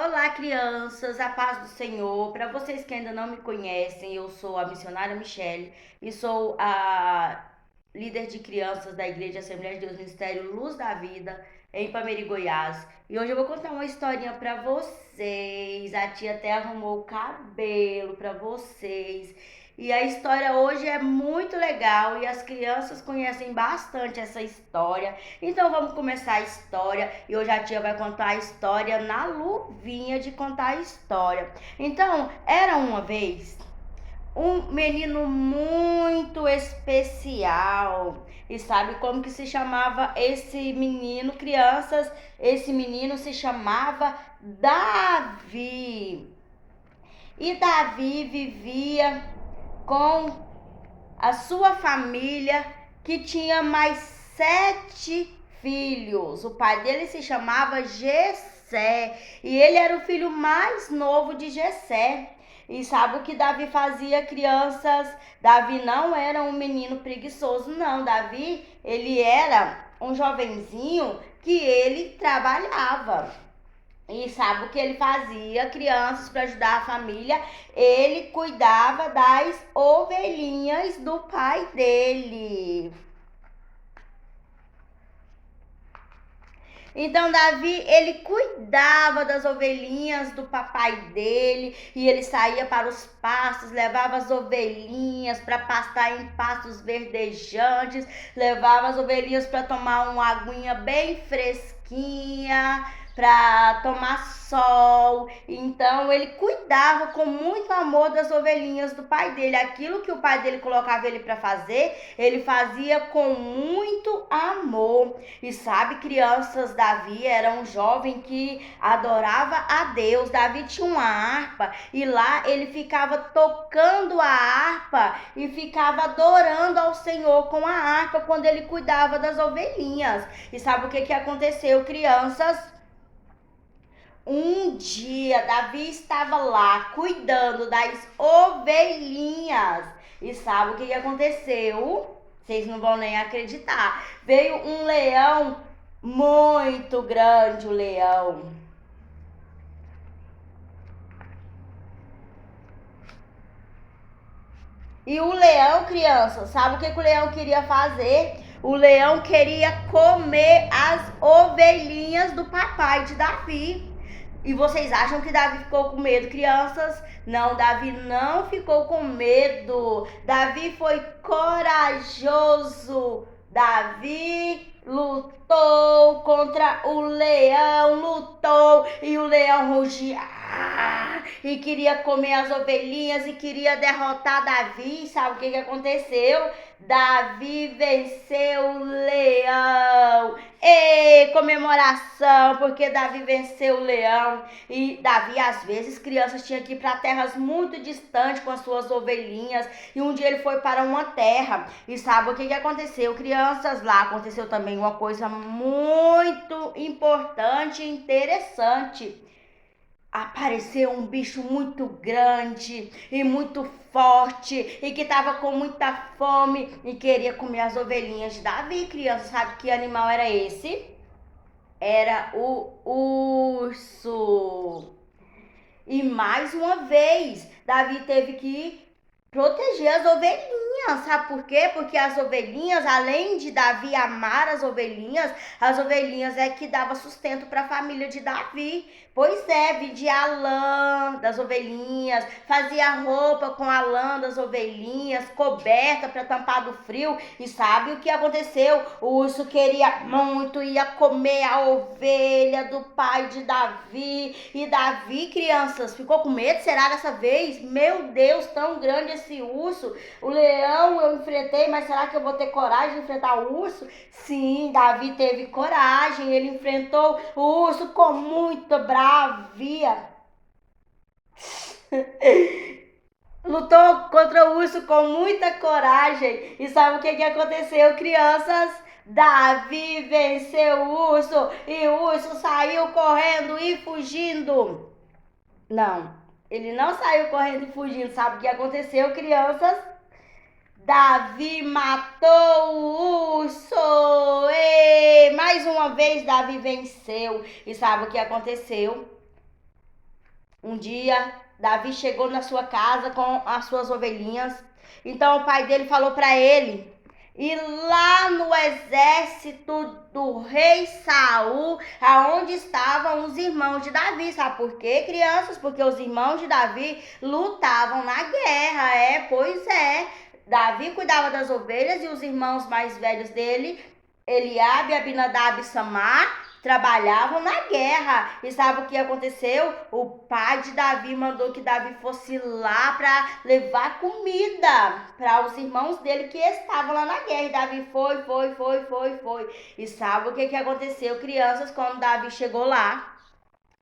Olá, crianças, a paz do Senhor. Para vocês que ainda não me conhecem, eu sou a missionária Michele e sou a líder de crianças da Igreja Assembleia de Deus Ministério Luz da Vida, em Ipameri, Goiás. E hoje eu vou contar uma historinha para vocês. A tia até arrumou o cabelo para vocês. E a história hoje é muito legal e as crianças conhecem bastante essa história. Então vamos começar a história e hoje a tia vai contar a história na luvinha de contar a história. Então, era uma vez um menino muito especial. E sabe como que se chamava esse menino, crianças? Esse menino se chamava Davi. E Davi vivia com a sua família, que tinha mais 7 filhos. O pai dele se chamava Jessé e ele era o filho mais novo de Jessé. E sabe o que Davi fazia, crianças? Davi não era um menino preguiçoso, não. Davi, ele era um jovenzinho que ele trabalhava. E sabe o que ele fazia, crianças, para ajudar a família? Ele cuidava das ovelhinhas do pai dele. Então Davi, ele cuidava das ovelhinhas do papai dele e ele saía para os pastos, levava as ovelhinhas para pastar em pastos verdejantes, levava as ovelhinhas para tomar uma aguinha bem fresquinha, para tomar sol. Então ele cuidava com muito amor das ovelhinhas do pai dele. Aquilo que o pai dele colocava ele para fazer, ele fazia com muito amor. E sabe, crianças, Davi era um jovem que adorava a Deus. Davi tinha uma harpa e lá ele ficava tocando a harpa e ficava adorando ao Senhor com a harpa quando ele cuidava das ovelhinhas. E sabe o que aconteceu, crianças? Um dia, Davi estava lá cuidando das ovelhinhas. E sabe o que aconteceu? Vocês não vão nem acreditar. Veio um leão muito grande, o leão. E o leão, criança, sabe o que o leão queria fazer? O leão queria comer as ovelhinhas do papai de Davi. E vocês acham que Davi ficou com medo, crianças? Não, Davi não ficou com medo. Davi foi corajoso. Davi lutou contra o leão, lutou e o leão rugia e queria comer as ovelhinhas e queria derrotar Davi. Sabe o que aconteceu? Davi venceu o leão. Ei, comemoração, porque Davi venceu o leão. E Davi, às vezes, crianças tinham que ir para terras muito distantes com as suas ovelhinhas. E um dia ele foi para uma terra. E sabe o que aconteceu, crianças? Lá aconteceu também uma coisa muito importante e interessante. Apareceu um bicho muito grande e muito forte e que estava com muita fome e queria comer as ovelhinhas de Davi. Criança, sabe que animal era esse? Era o urso. E mais uma vez, Davi teve que proteger as ovelhinhas, sabe por quê? Porque as ovelhinhas, além de Davi amar as ovelhinhas é que dava sustento para a família de Davi. Pois é, vendia a lã das ovelhinhas, fazia roupa com a lã das ovelhinhas, coberta para tampar do frio. E sabe o que aconteceu? O urso queria muito, ia comer a ovelha do pai de Davi. E Davi, crianças, ficou com medo? Será dessa vez? Meu Deus, tão grande esse urso. O leão eu enfrentei, mas será que eu vou ter coragem de enfrentar o urso? Sim, Davi teve coragem. Ele enfrentou o urso com muita bravia. Lutou contra o urso com muita coragem. E sabe o que aconteceu, crianças? Davi venceu o urso e o urso saiu correndo e fugindo. Não, ele não saiu correndo e fugindo. Sabe o que aconteceu, crianças? Davi matou o urso. E mais uma vez Davi venceu. E sabe o que aconteceu? Um dia, Davi chegou na sua casa com as suas ovelhinhas. Então o pai dele falou para ele ir lá no exército do rei Saul, aonde estavam os irmãos de Davi. Sabe por quê, crianças? Porque os irmãos de Davi lutavam na guerra. Pois é. Davi cuidava das ovelhas e os irmãos mais velhos dele, Eliabe, Abinadab e Samar, trabalhavam na guerra. E sabe o que aconteceu? O pai de Davi mandou que Davi fosse lá para levar comida para os irmãos dele que estavam lá na guerra. E Davi foi. E sabe o que aconteceu, crianças, quando Davi chegou lá?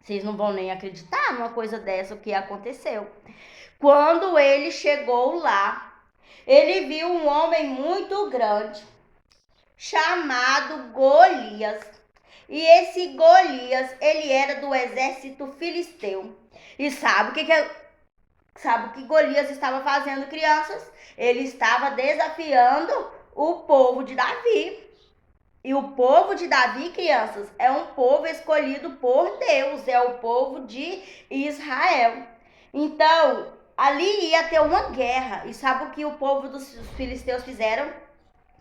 Vocês não vão nem acreditar numa coisa dessa, o que aconteceu. Quando ele chegou lá, ele viu um homem muito grande, chamado Golias. E esse Golias, ele era do exército filisteu. E sabe o que Golias estava fazendo, crianças? Ele estava desafiando o povo de Davi. E o povo de Davi, crianças, é um povo escolhido por Deus, é o povo de Israel. Então, ali ia ter uma guerra. E sabe o que o povo dos filisteus fizeram?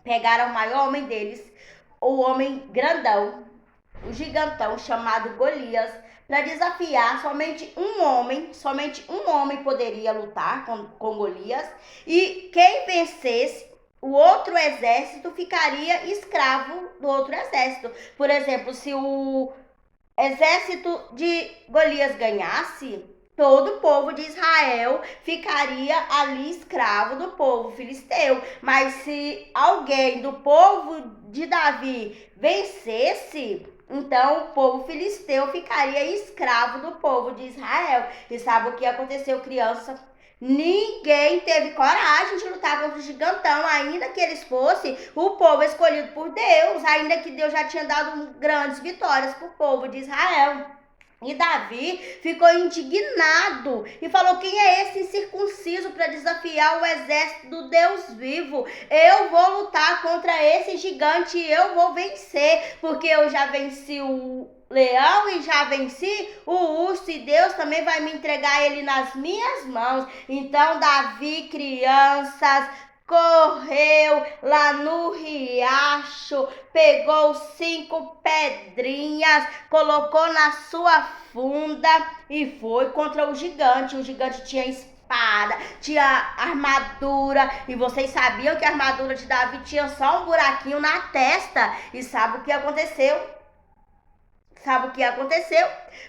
Pegaram o maior homem deles, o homem grandão, o gigantão chamado Golias, para desafiar. Somente um homem poderia lutar com Golias, e quem vencesse, o outro exército ficaria escravo do outro exército. Por exemplo, se o exército de Golias ganhasse, todo o povo de Israel ficaria ali escravo do povo filisteu. Mas se alguém do povo de Davi vencesse, então o povo filisteu ficaria escravo do povo de Israel. E sabe o que aconteceu, criança? Ninguém teve coragem de lutar contra o gigantão, ainda que eles fossem o povo escolhido por Deus, ainda que Deus já tinha dado grandes vitórias para o povo de Israel. E Davi ficou indignado e falou: quem é esse incircunciso para desafiar o exército do Deus vivo? Eu vou lutar contra esse gigante e eu vou vencer, porque eu já venci o leão e já venci o urso, e Deus também vai me entregar ele nas minhas mãos. Então Davi, crianças, correu lá no riacho, pegou 5 pedrinhas, colocou na sua funda e foi contra o gigante. O gigante tinha espada, tinha armadura, e vocês sabiam que a armadura de Davi tinha só um buraquinho na testa. E sabe o que aconteceu?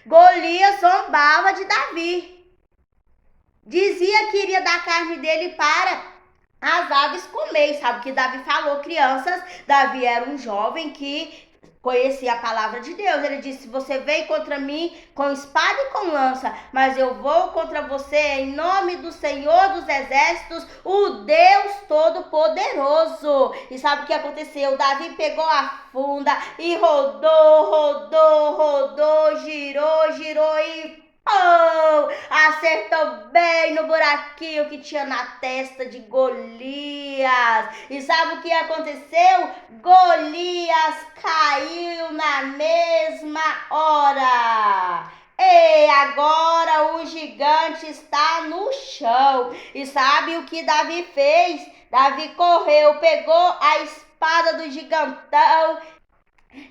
Golias zombava de Davi. Dizia que iria dar carne dele para as aves comer. Sabe o que Davi falou, crianças? Davi era um jovem que conhecia a palavra de Deus. Ele disse: você vem contra mim com espada e com lança, mas eu vou contra você em nome do Senhor dos Exércitos, o Deus Todo-Poderoso. E sabe o que aconteceu? Davi pegou a funda e rodou, girou e acertou bem no buraquinho que tinha na testa de Golias. E sabe o que aconteceu? Golias caiu na mesma hora. E agora o gigante está no chão. E sabe o que Davi fez? Davi correu, pegou a espada do gigantão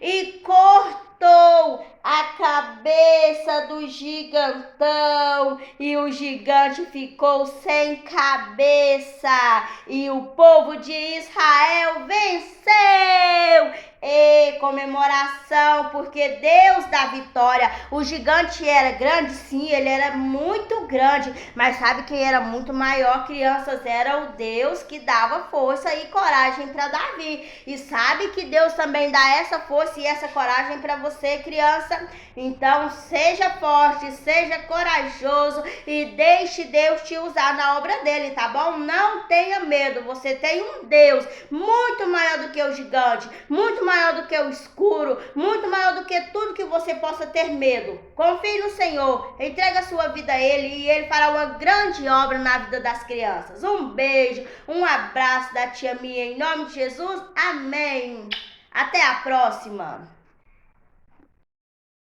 e cortou a cabeça do gigantão, e o gigante ficou sem cabeça, e o povo de Israel venceu. E comemoração, porque Deus dá vitória. O gigante era grande, sim, ele era muito grande, mas sabe quem era muito maior, crianças? Era o Deus que dava força e coragem para Davi. E sabe que Deus também dá essa força e essa coragem para você, criança? Então seja forte, seja corajoso e deixe Deus te usar na obra dele, tá bom? Não tenha medo, você tem um Deus muito maior do que o gigante, muito maior do que o escuro, muito maior do que tudo que você possa ter medo. Confie no Senhor, entrega a sua vida a Ele e Ele fará uma grande obra na vida das crianças. Um beijo, um abraço da tia Mia, em nome de Jesus, amém. Até a próxima.